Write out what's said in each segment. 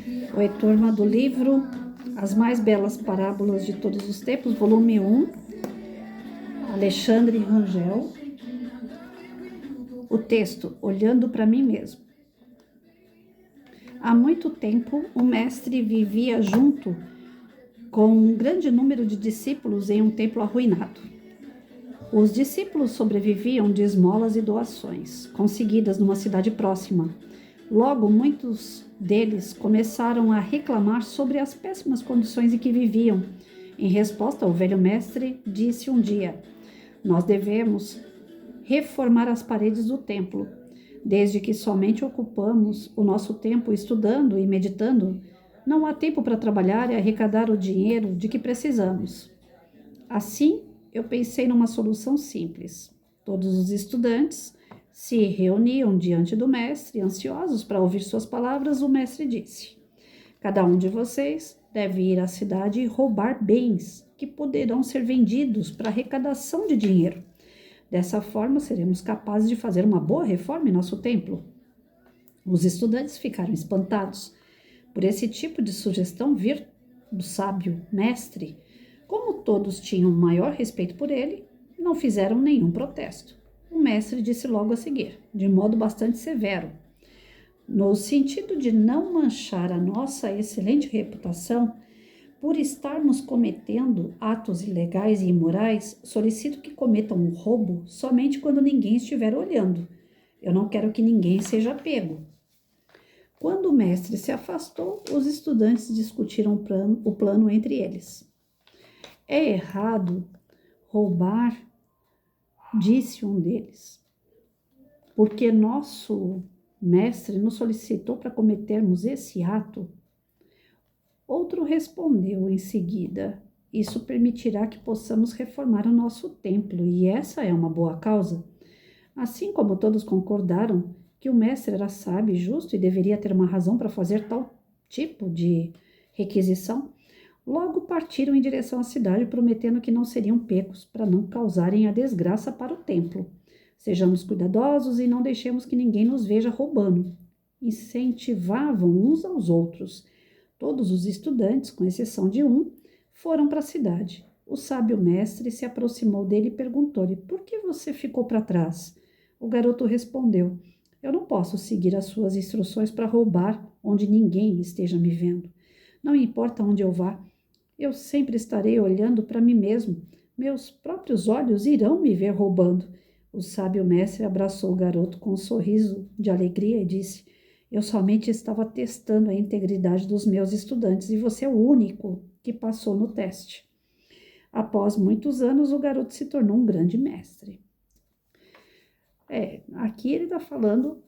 Oi, turma do livro As Mais Belas Parábolas de Todos os Tempos, volume 1, Alexandre Rangel. O texto, Olhando para mim mesmo. Há muito tempo, o mestre vivia junto com um grande número de discípulos em um templo arruinado. Os discípulos sobreviviam de esmolas e doações, conseguidas numa cidade próxima. Logo, muitos deles começaram a reclamar sobre as péssimas condições em que viviam. Em resposta, o velho mestre disse um dia: nós devemos reformar as paredes do templo. Desde que somente ocupamos o nosso tempo estudando e meditando, não há tempo para trabalhar e arrecadar o dinheiro de que precisamos. Assim, eu pensei numa solução simples. Todos os estudantes se reuniam diante do mestre, ansiosos para ouvir suas palavras. O mestre disse: cada um de vocês deve ir à cidade e roubar bens que poderão ser vendidos para arrecadação de dinheiro. Dessa forma, seremos capazes de fazer uma boa reforma em nosso templo. Os estudantes ficaram espantados por esse tipo de sugestão vir do sábio mestre. Como todos tinham maior respeito por ele, não fizeram nenhum protesto. O mestre disse logo a seguir, de modo bastante severo: no sentido de não manchar a nossa excelente reputação, por estarmos cometendo atos ilegais e imorais, solicito que cometam um roubo somente quando ninguém estiver olhando. Eu não quero que ninguém seja pego. Quando o mestre se afastou, os estudantes discutiram o plano entre eles. É errado roubar, disse um deles, porque nosso mestre nos solicitou para cometermos esse ato. Outro respondeu em seguida: isso permitirá que possamos reformar o nosso templo, e essa é uma boa causa. Assim como todos concordaram que o mestre era sábio e justo e deveria ter uma razão para fazer tal tipo de requisição, logo partiram em direção à cidade, prometendo que não seriam pegos para não causarem a desgraça para o templo. Sejamos cuidadosos e não deixemos que ninguém nos veja roubando. Incentivavam uns aos outros. Todos os estudantes, com exceção de um, foram para a cidade. O sábio mestre se aproximou dele e perguntou-lhe: por que você ficou para trás? O garoto respondeu: eu não posso seguir as suas instruções para roubar onde ninguém esteja me vendo. Não importa onde eu vá, eu sempre estarei olhando para mim mesmo. Meus próprios olhos irão me ver roubando. O sábio mestre abraçou o garoto com um sorriso de alegria e disse: eu somente estava testando a integridade dos meus estudantes e você é o único que passou no teste. Após muitos anos, o garoto se tornou um grande mestre. Aqui ele está falando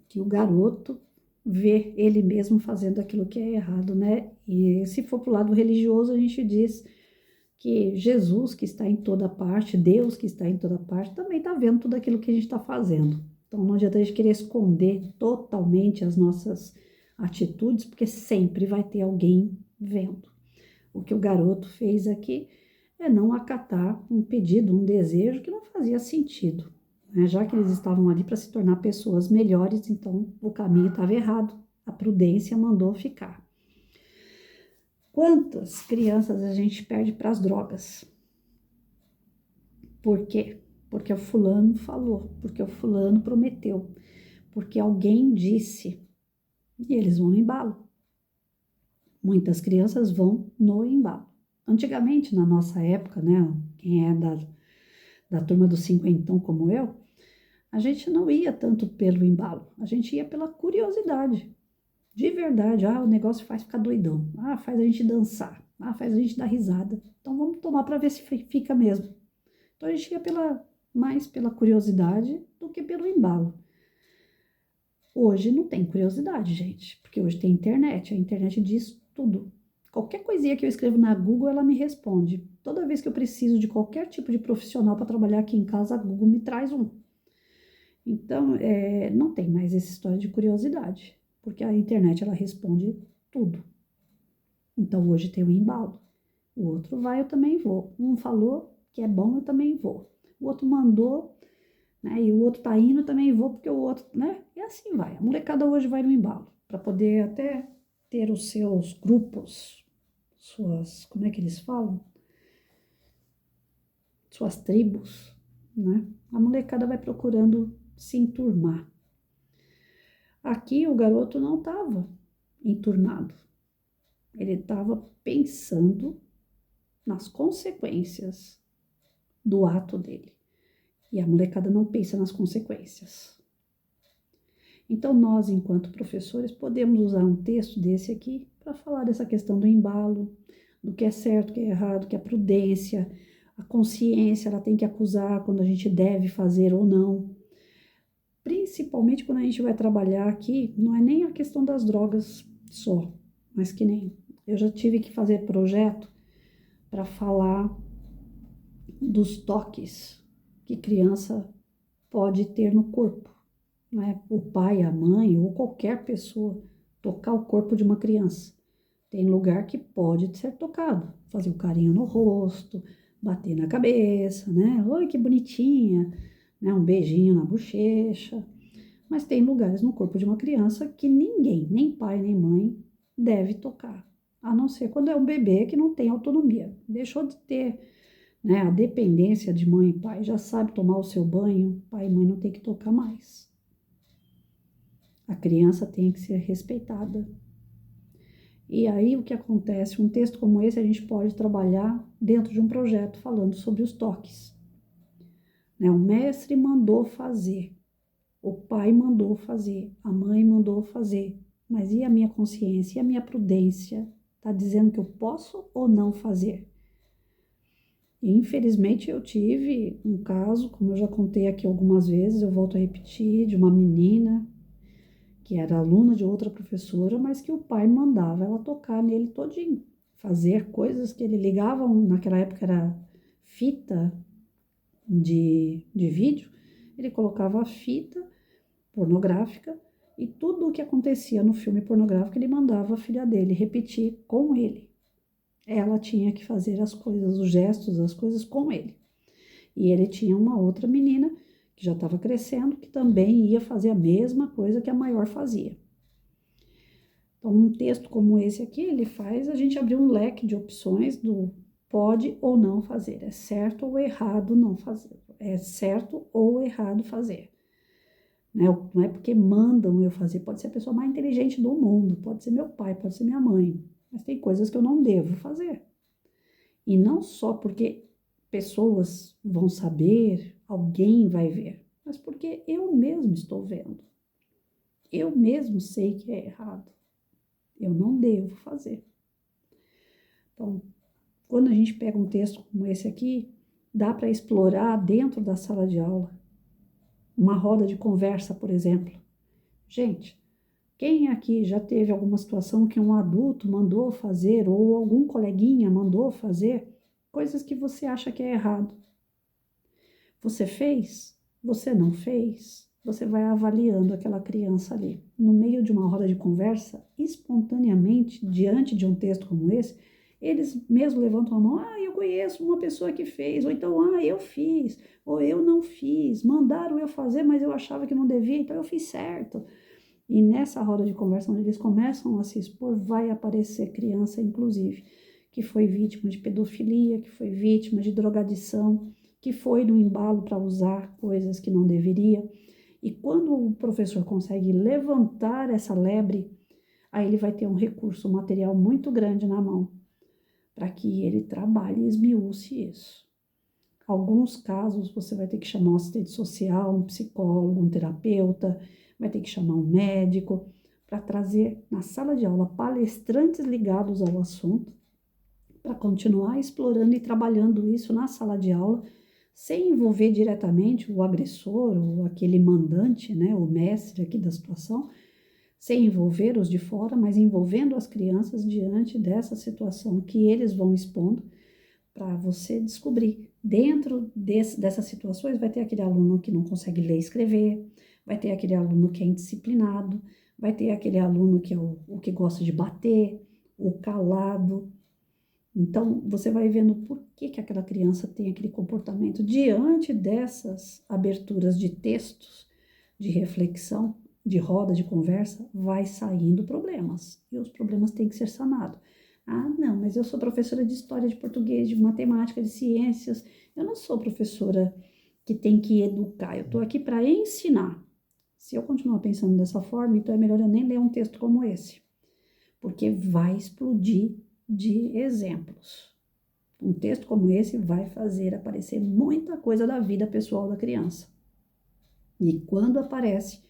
que o garoto vê ele mesmo fazendo aquilo que é errado, né? E se for para o lado religioso, a gente diz que Jesus, que está em toda parte, Deus, que está em toda parte, também está vendo tudo aquilo que a gente está fazendo. Então, não adianta a gente querer esconder totalmente as nossas atitudes, porque sempre vai ter alguém vendo. O que o garoto fez aqui é não acatar um pedido, um desejo que não fazia sentido. Já que eles estavam ali para se tornar pessoas melhores, então o caminho estava errado. A prudência mandou ficar. Quantas crianças a gente perde para as drogas? Por quê? Porque o fulano falou, porque o fulano prometeu, porque alguém disse, e eles vão no embalo. Muitas crianças vão no embalo. Antigamente, na nossa época, né, quem é da turma dos cinquentão como eu, a gente não ia tanto pelo embalo, a gente ia pela curiosidade. De verdade, o negócio faz ficar doidão, faz a gente dançar, faz a gente dar risada. Então vamos tomar para ver se fica mesmo. Então a gente ia mais pela curiosidade do que pelo embalo. Hoje não tem curiosidade, gente, porque hoje tem internet, a internet diz tudo. Qualquer coisinha que eu escrevo na Google, ela me responde. Toda vez que eu preciso de qualquer tipo de profissional para trabalhar aqui em casa, a Google me traz um. Então, não tem mais essa história de curiosidade, porque a internet, ela responde tudo. Então, hoje tem o embalo. O outro vai, eu também vou. Um falou que é bom, eu também vou. O outro mandou, né? E o outro tá indo, eu também vou, porque o outro, né? E assim vai. A molecada hoje vai no embalo, para poder até ter os seus grupos, como é que eles falam? Suas tribos, né? A molecada vai procurando se enturmar. Aqui o garoto não estava enturmado. Ele estava pensando nas consequências do ato dele. E a molecada não pensa nas consequências. Então, nós, enquanto professores, podemos usar um texto desse aqui para falar dessa questão do embalo, do que é certo, o que é errado, que é a prudência, a consciência, ela tem que acusar quando a gente deve fazer ou não. Principalmente quando a gente vai trabalhar aqui, não é nem a questão das drogas só, mas que nem eu já tive que fazer projeto para falar dos toques que criança pode ter no corpo, né? O pai, a mãe ou qualquer pessoa tocar o corpo de uma criança. Tem lugar que pode ser tocado, fazer um carinho no rosto, bater na cabeça, né? Oi, que bonitinha, né? Um beijinho na bochecha. Mas tem lugares no corpo de uma criança que ninguém, nem pai nem mãe, deve tocar. A não ser quando é um bebê que não tem autonomia. Deixou de ter, né, a dependência de mãe e pai, já sabe tomar o seu banho, pai e mãe não tem que tocar mais. A criança tem que ser respeitada. E aí o que acontece? Um texto como esse a gente pode trabalhar dentro de um projeto falando sobre os toques. Né? O mestre mandou fazer, o pai mandou fazer, a mãe mandou fazer, mas e a minha consciência, e a minha prudência? Está dizendo que eu posso ou não fazer? E, infelizmente eu tive um caso, como eu já contei aqui algumas vezes, eu volto a repetir, de uma menina que era aluna de outra professora, mas que o pai mandava ela tocar nele todinho, fazer coisas que ele ligava, naquela época era fita de vídeo, ele colocava a fita pornográfica e tudo o que acontecia no filme pornográfico ele mandava a filha dele repetir com ele. Ela tinha que fazer as coisas, os gestos, as coisas com ele. E ele tinha uma outra menina que já estava crescendo, que também ia fazer a mesma coisa que a maior fazia. Então, um texto como esse aqui, ele faz a gente abrir um leque de opções do pode ou não fazer, é certo ou errado não fazer, é certo ou errado fazer. Né? Não é porque mandam eu fazer, pode ser a pessoa mais inteligente do mundo, pode ser meu pai, pode ser minha mãe, mas tem coisas que eu não devo fazer. E não só porque pessoas vão saber, alguém vai ver, mas porque eu mesmo estou vendo. Eu mesmo sei que é errado. Eu não devo fazer. Então, quando a gente pega um texto como esse aqui, dá para explorar dentro da sala de aula. Uma roda de conversa, por exemplo. Gente, quem aqui já teve alguma situação que um adulto mandou fazer ou algum coleguinha mandou fazer coisas que você acha que é errado? Você fez? Você não fez? Você vai avaliando aquela criança ali. No meio de uma roda de conversa, espontaneamente, diante de um texto como esse, eles mesmo levantam a mão. Ah, eu conheço uma pessoa que fez. Ou então, ah, eu fiz. Ou eu não fiz. Mandaram eu fazer, mas eu achava que não devia, então eu fiz certo. E nessa roda de conversa, onde eles começam a se expor, vai aparecer criança, inclusive, que foi vítima de pedofilia, que foi vítima de drogadição, que foi no embalo para usar coisas que não deveria. E quando o professor consegue levantar essa lebre, aí ele vai ter um recurso, um material muito grande na mão, para que ele trabalhe e esmiúce isso. Alguns casos você vai ter que chamar um assistente social, um psicólogo, um terapeuta, vai ter que chamar um médico para trazer na sala de aula palestrantes ligados ao assunto, para continuar explorando e trabalhando isso na sala de aula, sem envolver diretamente o agressor ou aquele mandante, né, o mestre aqui da situação, sem envolver os de fora, mas envolvendo as crianças diante dessa situação que eles vão expondo, para você descobrir. Dentro dessas situações vai ter aquele aluno que não consegue ler e escrever, vai ter aquele aluno que é indisciplinado, vai ter aquele aluno que é o que gosta de bater, o calado. Então, você vai vendo por que aquela criança tem aquele comportamento diante dessas aberturas de textos, de reflexão. de roda de conversa, vai saindo problemas. E os problemas têm que ser sanados. Ah, não, mas eu sou professora de história, de português, de matemática, de ciências. Eu não sou professora que tem que educar. Eu estou aqui para ensinar. Se eu continuar pensando dessa forma, então é melhor eu nem ler um texto como esse. Porque vai explodir de exemplos. Um texto como esse vai fazer aparecer muita coisa da vida pessoal da criança. E quando aparece,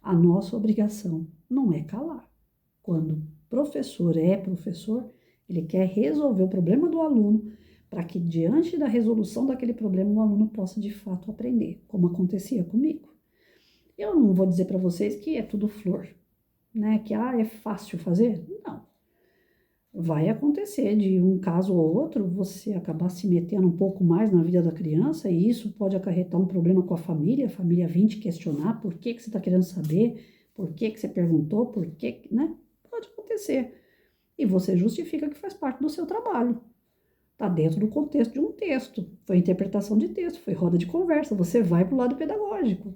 a nossa obrigação não é calar. Quando professor é professor, ele quer resolver o problema do aluno para que, diante da resolução daquele problema, o aluno possa de fato aprender, como acontecia comigo. Eu não vou dizer para vocês que é tudo flor, né? Que é fácil fazer. Não. Vai acontecer de um caso ou outro você acabar se metendo um pouco mais na vida da criança e isso pode acarretar um problema com a família vir te questionar por que você está querendo saber, por que você perguntou, por que, né? Pode acontecer. E você justifica que faz parte do seu trabalho. Está dentro do contexto de um texto. Foi interpretação de texto, foi roda de conversa. Você vai para o lado pedagógico.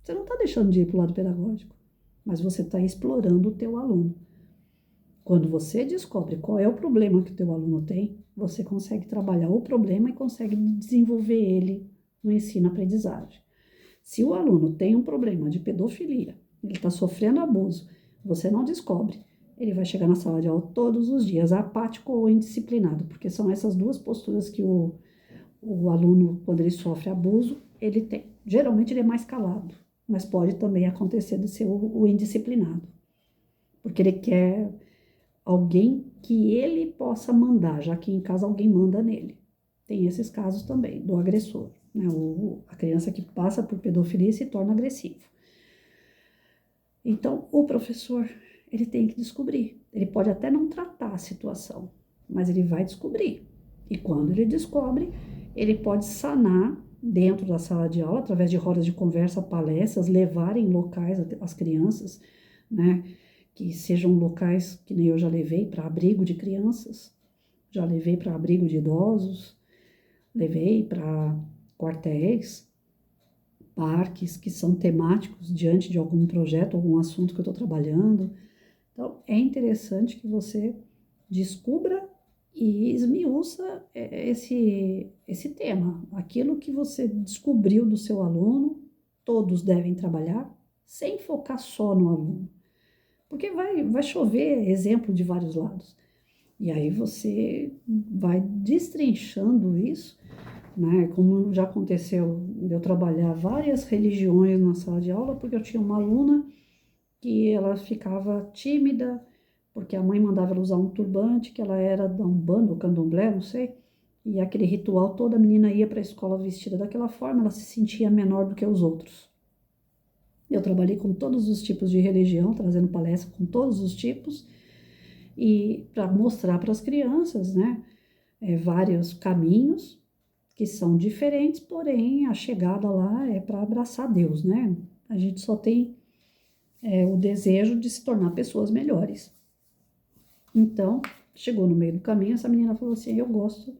Você não está deixando de ir para o lado pedagógico, mas você está explorando o teu aluno. Quando você descobre qual é o problema que o teu aluno tem, você consegue trabalhar o problema e consegue desenvolver ele no ensino-aprendizagem. Se o aluno tem um problema de pedofilia, ele está sofrendo abuso, você não descobre, ele vai chegar na sala de aula todos os dias, apático ou indisciplinado, porque são essas duas posturas que o aluno, quando ele sofre abuso, ele tem. Geralmente ele é mais calado, mas pode também acontecer de ser o indisciplinado, porque ele quer alguém que ele possa mandar, já que em casa alguém manda nele. Tem esses casos também, do agressor, né? A criança que passa por pedofilia se torna agressivo. Então, o professor, ele tem que descobrir. Ele pode até não tratar a situação, mas ele vai descobrir. E quando ele descobre, ele pode sanar dentro da sala de aula, através de rodas de conversa, palestras, levar em locais as crianças, né? Que sejam locais que nem eu já levei para abrigo de crianças, já levei para abrigo de idosos, levei para quartéis, parques que são temáticos diante de algum projeto, algum assunto que eu estou trabalhando. Então, é interessante que você descubra e esmiuça esse tema. Aquilo que você descobriu do seu aluno, todos devem trabalhar, sem focar só no aluno. Porque vai chover exemplo de vários lados. E aí você vai destrinchando isso, né? Como já aconteceu de eu trabalhar várias religiões na sala de aula, porque eu tinha uma aluna que ela ficava tímida, porque a mãe mandava ela usar um turbante, que ela era da Umbanda ou Candomblé, não sei. E aquele ritual, toda menina ia para a escola vestida daquela forma, ela se sentia menor do que os outros. Eu trabalhei com todos os tipos de religião, trazendo palestra com todos os tipos, e para mostrar para as crianças, né, vários caminhos que são diferentes, porém a chegada lá é para abraçar Deus, né? A gente só tem o desejo de se tornar pessoas melhores. Então, chegou no meio do caminho, essa menina falou assim, eu gosto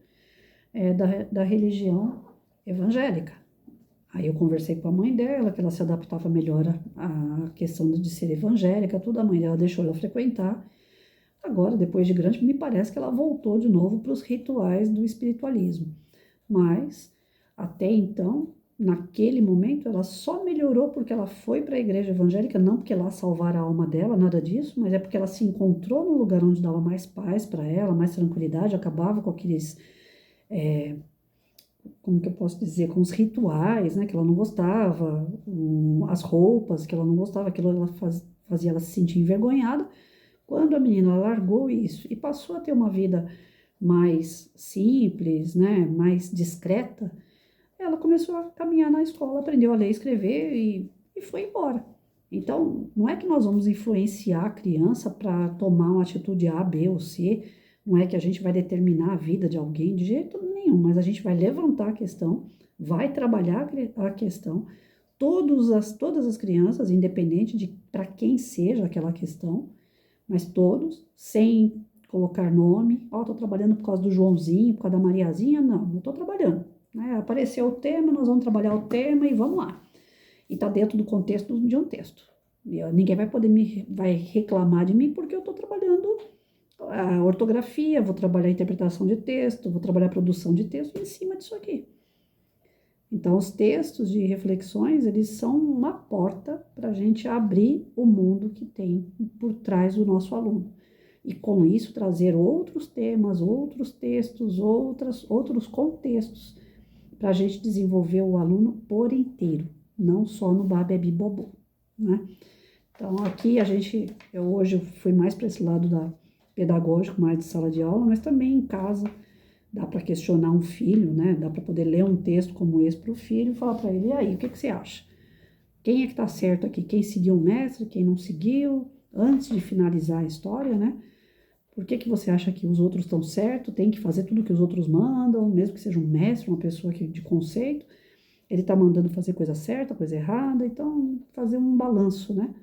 da religião evangélica. Aí eu conversei com a mãe dela, que ela se adaptava melhor à questão de ser evangélica, tudo. A mãe dela deixou ela frequentar. Agora, depois de grande, me parece que ela voltou de novo para os rituais do espiritualismo. Mas, até então, naquele momento, ela só melhorou porque ela foi para a igreja evangélica, não porque lá salvara a alma dela, nada disso, mas é porque ela se encontrou no lugar onde dava mais paz para ela, mais tranquilidade, acabava com aqueles... como que eu posso dizer, com os rituais, né, que ela não gostava, as roupas que ela não gostava, aquilo ela fazia ela se sentir envergonhada. Quando a menina largou isso e passou a ter uma vida mais simples, né, mais discreta, ela começou a caminhar na escola, aprendeu a ler e escrever e foi embora. Então, não é que nós vamos influenciar a criança para tomar uma atitude A, B ou C, não é que a gente vai determinar a vida de alguém de jeito nenhum, mas a gente vai levantar a questão, vai trabalhar a questão, todas as crianças, independente de para quem seja aquela questão, mas todos, sem colocar nome, estou trabalhando por causa do Joãozinho, por causa da Mariazinha, não estou trabalhando. Né? Apareceu o tema, nós vamos trabalhar o tema e vamos lá. E está dentro do contexto de um texto. Ninguém vai poder vai reclamar de mim porque eu estou trabalhando a ortografia, vou trabalhar a interpretação de texto, vou trabalhar a produção de texto em cima disso aqui. Então, os textos de reflexões, eles são uma porta para a gente abrir o mundo que tem por trás do nosso aluno. E com isso trazer outros temas, outros textos, outros contextos para a gente desenvolver o aluno por inteiro, não só no Babebi Bobô, né? Então, aqui eu hoje fui mais para esse lado pedagógico, mais de sala de aula, mas também em casa dá para questionar um filho, né? Dá para poder ler um texto como esse para o filho e falar para ele: e aí, o que você acha? Quem é que está certo aqui? Quem seguiu o mestre, quem não seguiu? Antes de finalizar a história, né? Por que você acha que os outros estão certos? Tem que fazer tudo que os outros mandam, mesmo que seja um mestre, uma pessoa de conceito. Ele está mandando fazer coisa certa, coisa errada. Então, fazer um balanço, né?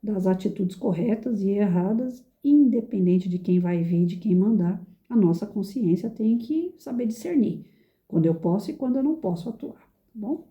Das atitudes corretas e erradas, independente de quem vai ver e de quem mandar. A nossa consciência tem que saber discernir quando eu posso e quando eu não posso atuar, tá bom?